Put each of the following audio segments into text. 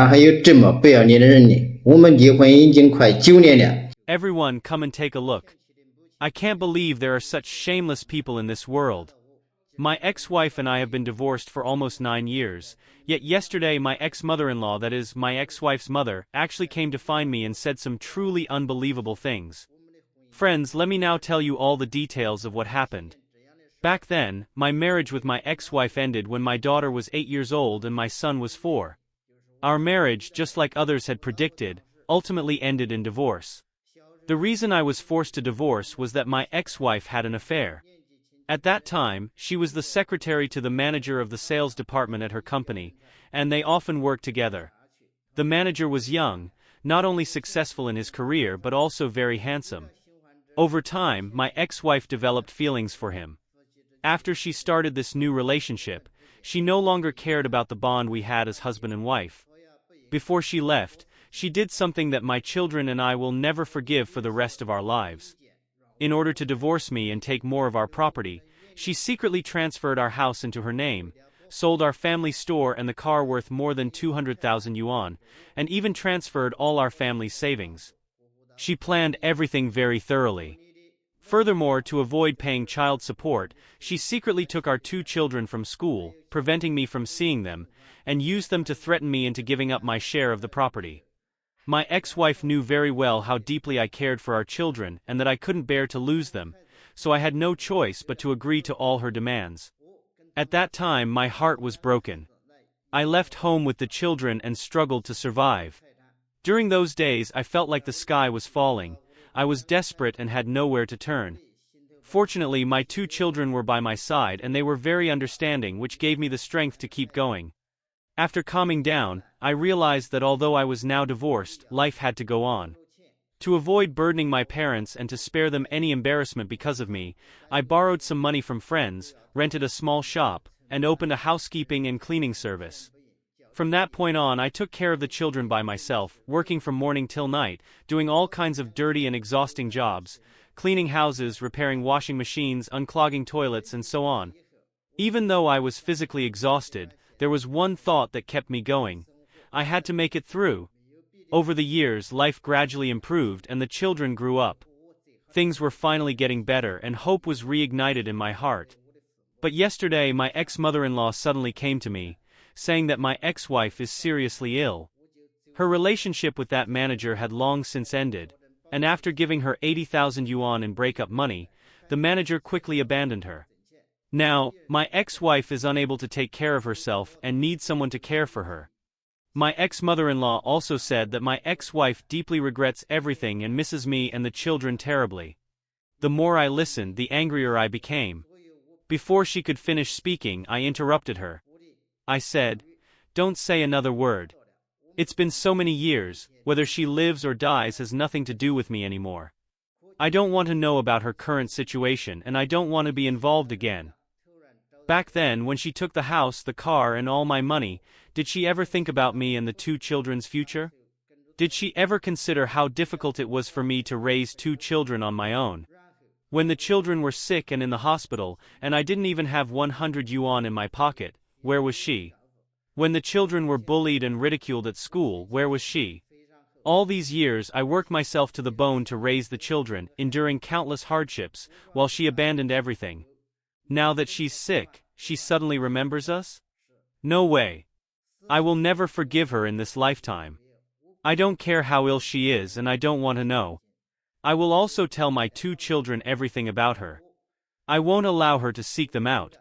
然还有这么不要脸的人呢？我们结婚已经快9年了。Everyone, come and take a look. I can't believe there are such shameless people in this world. My ex-wife and I have been divorced for almost 9 years, yet yesterday my ex-mother-in-law, that is, my ex-wife's mother, actually came to find me and said some truly unbelievable things. Friends, let me now tell you all the details of what happened. Back then, my marriage with my ex-wife ended when my daughter was 8 years old and my son was 4. Our marriage, just like others had predicted, ultimately ended in divorce. The reason I was forced to divorce was that my ex-wife had an affair. At that time, she was the secretary to the manager of the sales department at her company, and they often worked together. The manager was young, not only successful in his career but also very handsome. Over time, my ex-wife developed feelings for him. After she started this new relationship, she no longer cared about the bond we had as husband and wife. Before she left, she did something that my children and I will never forgive for the rest of our lives. In order to divorce me and take more of our property, she secretly transferred our house into her name, sold our family store and the car worth more than 200,000 yuan, and even transferred all our family's savings. She planned everything very thoroughly. Furthermore, to avoid paying child support, she secretly took our 2 children from school, preventing me from seeing them, and used them to threaten me into giving up my share of the property. My ex-wife knew very well how deeply I cared for our children and that I couldn't bear to lose them, so I had no choice but to agree to all her demands. At that time, my heart was broken. I left home with the children and struggled to survive. During those days, I felt like the sky was falling. I was desperate and had nowhere to turn. Fortunately, my 2 children were by my side and they were very understanding, which gave me the strength to keep going. After calming down, I realized that although I was now divorced, life had to go on. To avoid burdening my parents and to spare them any embarrassment because of me, I borrowed some money from friends, rented a small shop, and opened a housekeeping and cleaning service. From that point on, I took care of the children by myself, working from morning till night, doing all kinds of dirty and exhausting jobs, cleaning houses, repairing washing machines, unclogging toilets, and so on. Even though I was physically exhausted, there was one thought that kept me going. I had to make it through. Over the years, life gradually improved and the children grew up. Things were finally getting better and hope was reignited in my heart. But yesterday, my ex-mother-in-law suddenly came to me, saying that my ex-wife is seriously ill. Her relationship with that manager had long since ended, and after giving her 80,000 yuan in breakup money, the manager quickly abandoned her. Now, my ex-wife is unable to take care of herself and needs someone to care for her. My ex-mother-in-law also said that my ex-wife deeply regrets everything and misses me and the children terribly. The more I listened, the angrier I became. Before she could finish speaking, I interrupted her. I said, "Don't say another word. It's been so many years, whether she lives or dies has nothing to do with me anymore. I don't want to know about her current situation and I don't want to be involved again." Back then, when she took the house, the car, and all my money, did she ever think about me and the 2 children's future? Did she ever consider how difficult it was for me to raise 2 children on my own? When the children were sick and in the hospital, and I didn't even have 100 yuan in my pocket, where was she? When the children were bullied and ridiculed at school, where was she? All these years, I worked myself to the bone to raise the children, enduring countless hardships, while she abandoned everything. Now that she's sick, she suddenly remembers us? No way. I will never forgive her in this lifetime. I don't care how ill she is and I don't want to know. I will also tell my 2 children everything about her. I won't allow her to seek them out.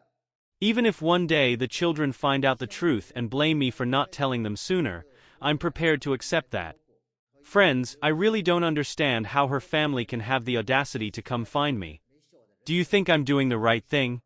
Even if one day the children find out the truth and blame me for not telling them sooner, I'm prepared to accept that. Friends, I really don't understand how her family can have the audacity to come find me. Do you think I'm doing the right thing?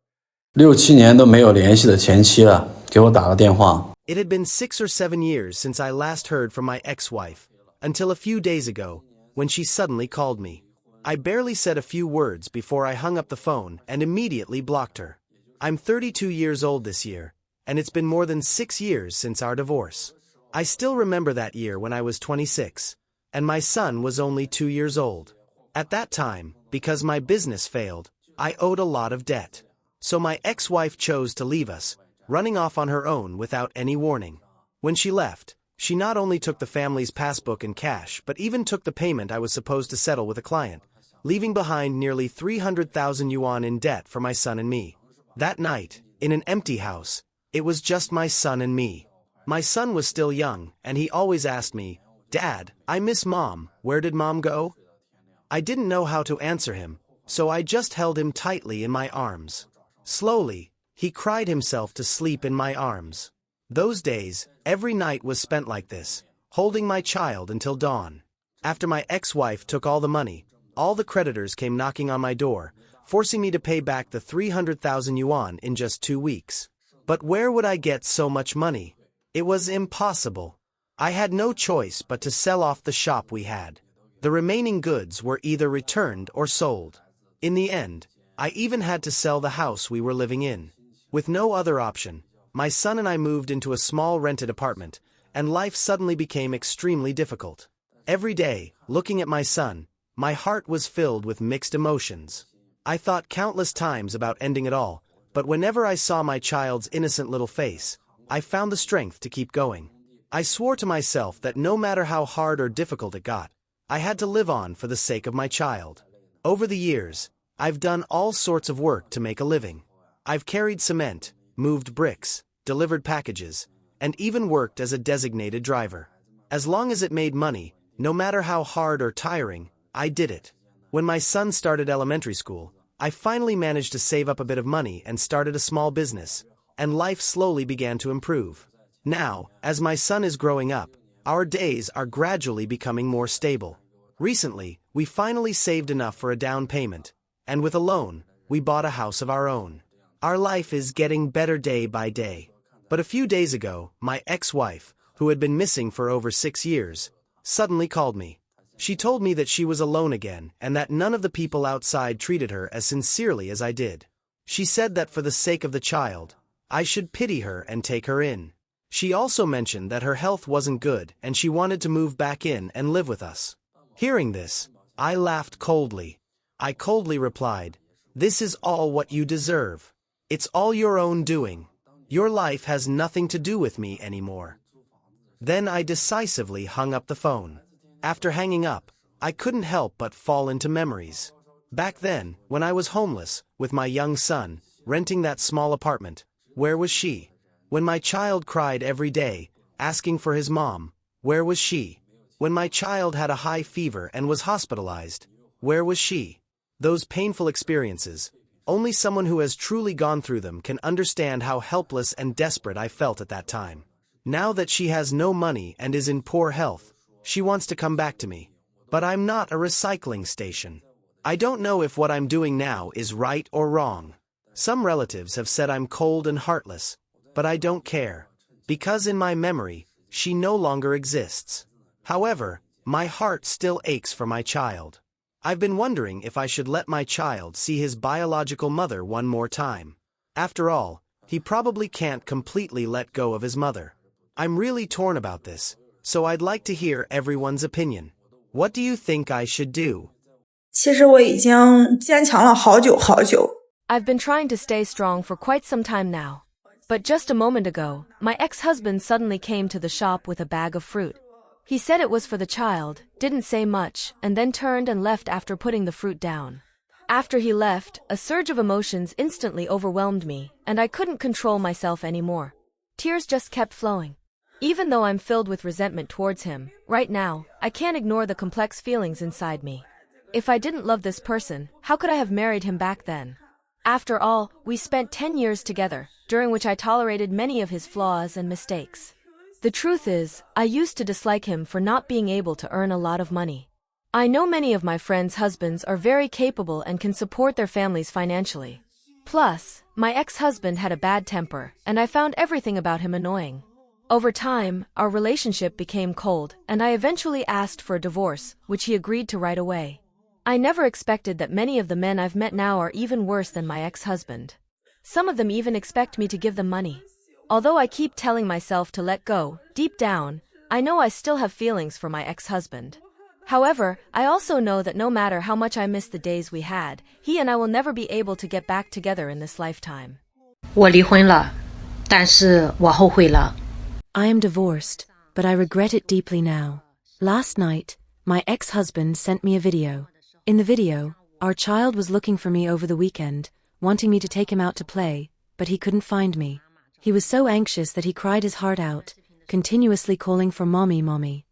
6、7年都没有联系的前妻了，给我打个电话。 It had been 6 or 7 years since I last heard from my ex-wife, until a few days ago, when she suddenly called me. I barely said a few words before I hung up the phone and immediately blocked her. I'm 32 years old this year, and it's been more than 6 years since our divorce. I still remember that year when I was 26, and my son was only 2 years old. At that time, because my business failed, I owed a lot of debt. So my ex-wife chose to leave us, running off on her own without any warning. When she left, She not only took the family's passbook and cash, but even took the payment I was supposed to settle with a client, leaving behind nearly 300,000 yuan in debt for my son and me. That night, in an empty house, it was just my son and me. My son was still young, and he always asked me, "Dad, I miss Mom, where did Mom go?" I didn't know how to answer him, so I just held him tightly in my arms. Slowly, he cried himself to sleep in my arms. Those days, every night was spent like this, holding my child until dawn. After my ex-wife took all the money, all the creditors came knocking on my door, forcing me to pay back the 300,000 yuan in just 2 weeks. But where would I get so much money? It was impossible. I had no choice but to sell off the shop we had. The remaining goods were either returned or sold. In the end, I even had to sell the house we were living in. With no other option, my son and I moved into a small rented apartment, and life suddenly became extremely difficult. Every day, looking at my son, my heart was filled with mixed emotions. I thought countless times about ending it all, but whenever I saw my child's innocent little face, I found the strength to keep going. I swore to myself that no matter how hard or difficult it got, I had to live on for the sake of my child. Over the years, I've done all sorts of work to make a living. I've carried cement, moved bricks, delivered packages, and even worked as a designated driver. As long as it made money, no matter how hard or tiring, I did it. When my son started elementary school, I finally managed to save up a bit of money and started a small business, and life slowly began to improve. Now, as my son is growing up, our days are gradually becoming more stable. Recently, we finally saved enough for a down payment, and with a loan, we bought a house of our own. Our life is getting better day by day. But a few days ago, my ex-wife, who had been missing for over 6 years, suddenly called me. She told me that she was alone again and that none of the people outside treated her as sincerely as I did. She said that for the sake of the child, I should pity her and take her in. She also mentioned that her health wasn't good and she wanted to move back in and live with us. Hearing this, I laughed coldly. I coldly replied, "This is all what you deserve. It's all your own doing. Your life has nothing to do with me anymore." Then I decisively hung up the phone. After hanging up, I couldn't help but fall into memories. Back then, when I was homeless, with my young son, renting that small apartment, where was she? When my child cried every day, asking for his mom, where was she? When my child had a high fever and was hospitalized, where was she? Those painful experiences, only someone who has truly gone through them can understand how helpless and desperate I felt at that time. Now that she has no money and is in poor health, she wants to come back to me. But I'm not a recycling station. I don't know if what I'm doing now is right or wrong. Some relatives have said I'm cold and heartless, but I don't care. Because in my memory, she no longer exists. However, my heart still aches for my child. I've been wondering if I should let my child see his biological mother one more time. After all, he probably can't completely let go of his mother. I'm really torn about this, so I'd like to hear everyone's opinion. What do you think I should do? 其实我已经坚强了好久好久。 I've been trying to stay strong for quite some time now. But just a moment ago, my ex-husband suddenly came to the shop with a bag of fruit. He said it was for the child, didn't say much, and then turned and left after putting the fruit down. After he left, a surge of emotions instantly overwhelmed me, and I couldn't control myself anymore. Tears just kept flowing. Even though I'm filled with resentment towards him, right now, I can't ignore the complex feelings inside me. If I didn't love this person, how could I have married him back then? After all, we spent 10 years together, during which I tolerated many of his flaws and mistakes. The truth is, I used to dislike him for not being able to earn a lot of money. I know many of my friends' husbands are very capable and can support their families financially. Plus, my ex-husband had a bad temper, and I found everything about him annoying. Over time, our relationship became cold, and I eventually asked for a divorce, which he agreed to right away. I never expected that many of the men I've met now are even worse than my ex-husband. Some of them even expect me to give them money. Although I keep telling myself to let go, deep down, I know I still have feelings for my ex-husband. However, I also know that no matter how much I miss the days we had, he and I will never be able to get back together in this lifetime. 我离婚了，但是我后悔了。 I am divorced, but I regret it deeply now. Last night, my ex-husband sent me a video. In the video, our child was looking for me over the weekend, wanting me to take him out to play, but he couldn't find me. He was so anxious that he cried his heart out, continuously calling for mommy, mommy.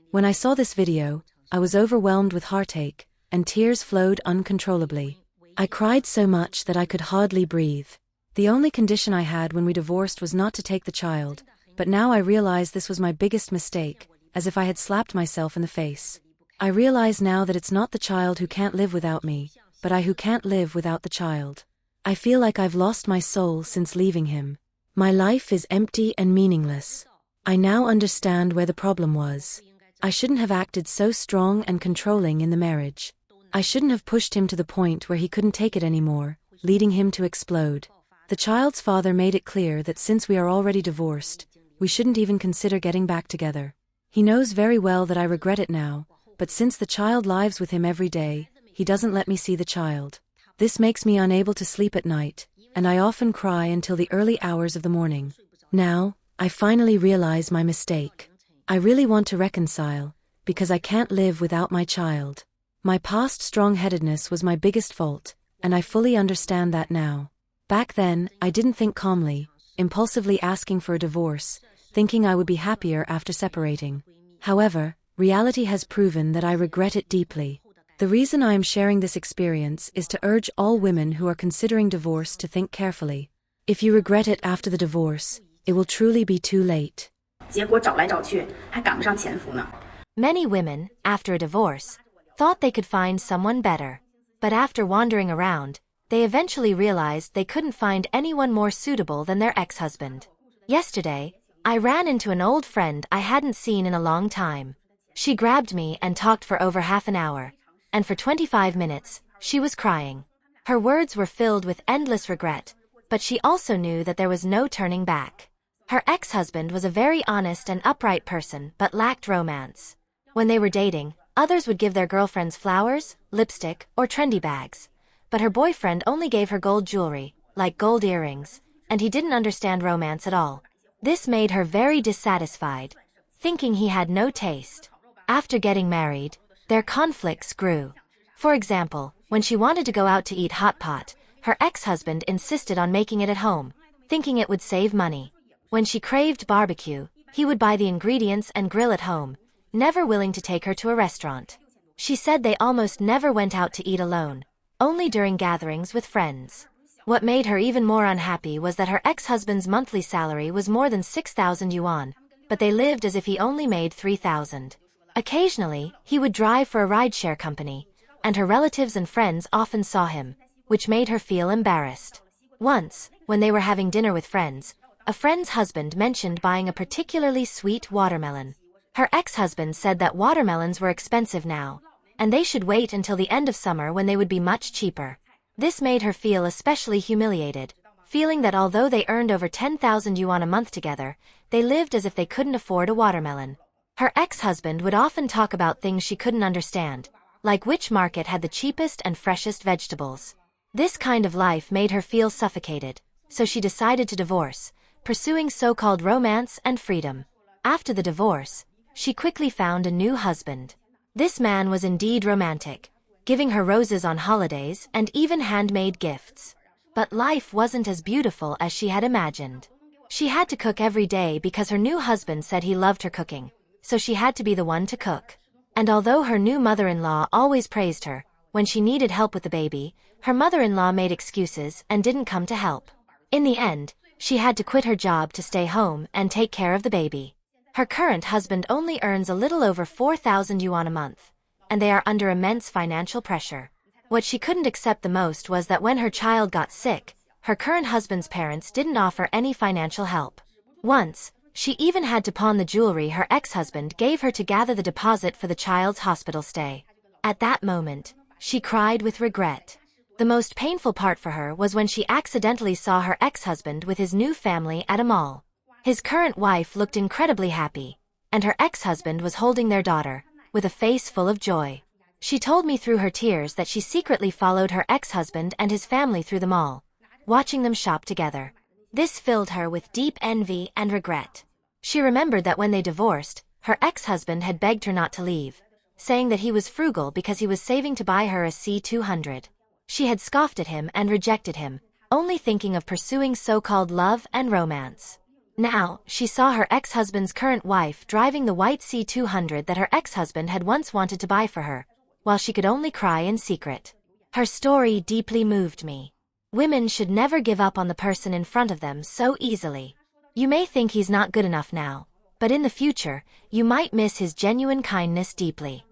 When I saw this video, I was overwhelmed with heartache, and tears flowed uncontrollably. I cried so much that I could hardly breathe. The only condition I had when we divorced was not to take the child, but now I realize this was my biggest mistake, as if I had slapped myself in the face. I realize now that it's not the child who can't live without me, but I who can't live without the child. I feel like I've lost my soul since leaving him. My life is empty and meaningless. I now understand where the problem was. I shouldn't have acted so strong and controlling in the marriage. I shouldn't have pushed him to the point where he couldn't take it anymore, leading him to explode. The child's father made it clear that since we are already divorced, we shouldn't even consider getting back together. He knows very well that I regret it now, but since the child lives with him every day, he doesn't let me see the child. This makes me unable to sleep at night, and I often cry until the early hours of the morning. Now, I finally realize my mistake. I really want to reconcile, because I can't live without my child. My past strong-headedness was my biggest fault, and I fully understand that now. Back then, I didn't think calmly, impulsively asking for a divorce, thinking I would be happier after separating. However, reality has proven that I regret it deeply. The reason I am sharing this experience is to urge all women who are considering divorce to think carefully. If you regret it after the divorce, it will truly be too late. 结果找来找去还赶不上前夫呢。 Many women, after a divorce, thought they could find someone better. But after wandering around, they eventually realized they couldn't find anyone more suitable than their ex-husband. Yesterday, I ran into an old friend I hadn't seen in a long time. She grabbed me and talked for over half an hour. And for 25 minutes, she was crying. Her words were filled with endless regret, but she also knew that there was no turning back. Her ex-husband was a very honest and upright person but lacked romance. When they were dating, others would give their girlfriends flowers, lipstick, or trendy bags. But her boyfriend only gave her gold jewelry, like gold earrings, and he didn't understand romance at all. This made her very dissatisfied, thinking he had no taste. After getting married, their conflicts grew. For example, when she wanted to go out to eat hot pot, her ex-husband insisted on making it at home, thinking it would save money. When she craved barbecue, he would buy the ingredients and grill at home, never willing to take her to a restaurant. She said they almost never went out to eat alone, only during gatherings with friends. What made her even more unhappy was that her ex-husband's monthly salary was more than 6,000 yuan, but they lived as if he only made 3,000. Occasionally, he would drive for a rideshare company, and her relatives and friends often saw him, which made her feel embarrassed. Once, when they were having dinner with friends, a friend's husband mentioned buying a particularly sweet watermelon. Her ex-husband said that watermelons were expensive now, and they should wait until the end of summer when they would be much cheaper. This made her feel especially humiliated, feeling that although they earned over 10,000 yuan a month together, they lived as if they couldn't afford a watermelon. Her ex-husband would often talk about things she couldn't understand, like which market had the cheapest and freshest vegetables. This kind of life made her feel suffocated, so she decided to divorce, pursuing so-called romance and freedom. After the divorce, she quickly found a new husband. This man was indeed romantic, giving her roses on holidays and even handmade gifts. But life wasn't as beautiful as she had imagined. She had to cook every day because her new husband said he loved her cooking, so she had to be the one to cook. And although her new mother-in-law always praised her, when she needed help with the baby, her mother-in-law made excuses and didn't come to help. In the end, she had to quit her job to stay home and take care of the baby. Her current husband only earns a little over 4,000 yuan a month, and they are under immense financial pressure. What she couldn't accept the most was that when her child got sick, her current husband's parents didn't offer any financial help. Once, she even had to pawn the jewelry her ex-husband gave her to gather the deposit for the child's hospital stay. At that moment, she cried with regret. The most painful part for her was when she accidentally saw her ex-husband with his new family at a mall. His current wife looked incredibly happy, and her ex-husband was holding their daughter, with a face full of joy. She told me through her tears that she secretly followed her ex-husband and his family through the mall, watching them shop together. This filled her with deep envy and regret. She remembered that when they divorced, her ex-husband had begged her not to leave, saying that he was frugal because he was saving to buy her a C200. She had scoffed at him and rejected him, only thinking of pursuing so-called love and romance. Now, she saw her ex-husband's current wife driving the white C200 that her ex-husband had once wanted to buy for her, while she could only cry in secret. Her story deeply moved me. Women should never give up on the person in front of them so easily. You may think he's not good enough now, but in the future, you might miss his genuine kindness deeply.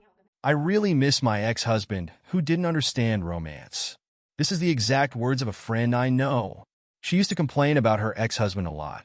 I really miss my ex-husband who didn't understand romance. This is the exact words of a friend I know. She used to complain about her ex-husband a lot.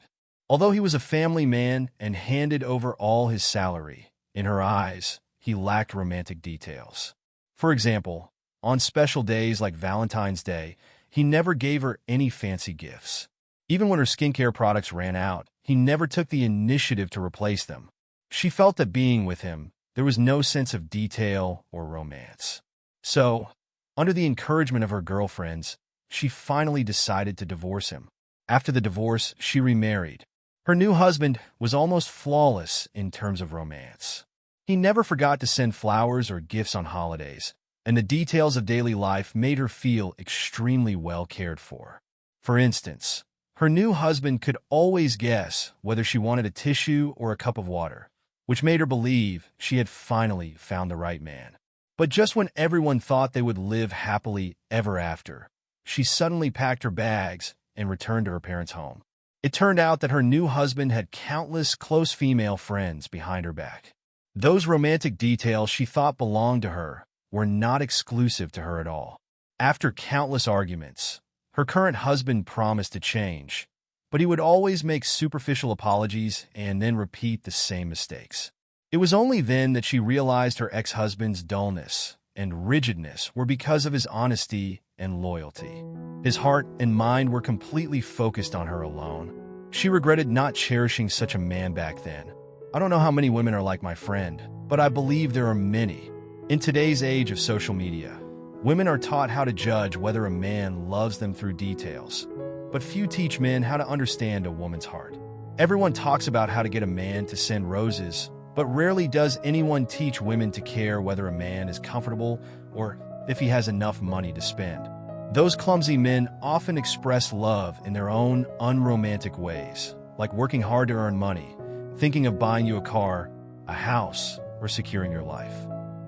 Although he was a family man and handed over all his salary, in her eyes, he lacked romantic details. For example, on special days like Valentine's Day, he never gave her any fancy gifts. Even when her skincare products ran out, he never took the initiative to replace them. She felt that being with him, there was no sense of detail or romance. So, under the encouragement of her girlfriends, she finally decided to divorce him. After the divorce, she remarried. Her new husband was almost flawless in terms of romance. He never forgot to send flowers or gifts on holidays, and the details of daily life made her feel extremely well cared for. For instance, her new husband could always guess whether she wanted a tissue or a cup of water, which made her believe she had finally found the right man. But just when everyone thought they would live happily ever after, she suddenly packed her bags and returned to her parents' home. It turned out that her new husband had countless close female friends behind her back. Those romantic details she thought belonged to her were not exclusive to her at all. After countless arguments, her current husband promised to change, but he would always make superficial apologies and then repeat the same mistakes. It was only then that she realized her ex-husband's dullness and rigidness were because of his honesty and loyalty. His heart and mind were completely focused on her alone. She regretted not cherishing such a man back then. I don't know how many women are like my friend, but I believe there are many. In today's age of social media, women are taught how to judge whether a man loves them through details, but few teach men how to understand a woman's heart. Everyone talks about how to get a man to send roses, but rarely does anyone teach women to care whether a man is comfortable or if he has enough money to spend. Those clumsy men often express love in their own unromantic ways, like working hard to earn money, thinking of buying you a car, a house, or securing your life.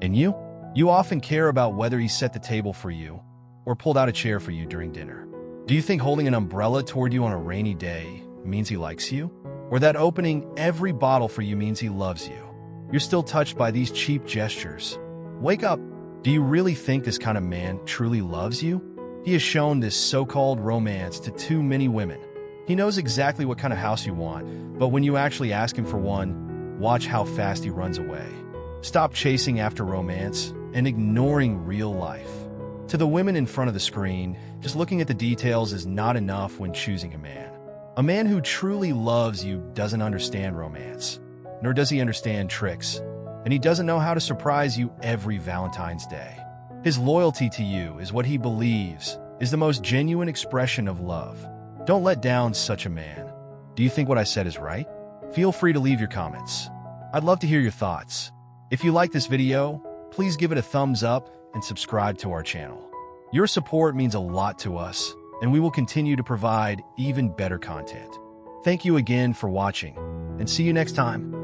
And you? You often care about whether he set the table for you or pulled out a chair for you during dinner. Do you think holding an umbrella toward you on a rainy day means he likes you? Or that opening every bottle for you means he loves you? You're still touched by these cheap gestures. Wake up. Do you really think this kind of man truly loves you? He has shown this so-called romance to too many women. He knows exactly what kind of house you want, but when you actually ask him for one, watch how fast he runs away. Stop chasing after romance and ignoring real life. To the women in front of the screen, just looking at the details is not enough when choosing a man. A man who truly loves you doesn't understand romance, nor does he understand tricks, and he doesn't know how to surprise you every Valentine's Day. His loyalty to you is what he believes is the most genuine expression of love. Don't let down such a man. Do you think what I said is right? Feel free to leave your comments. I'd love to hear your thoughts. If you like this video, please give it a thumbs up and subscribe to our channel. Your support means a lot to us, and we will continue to provide even better content. Thank you again for watching, and see you next time.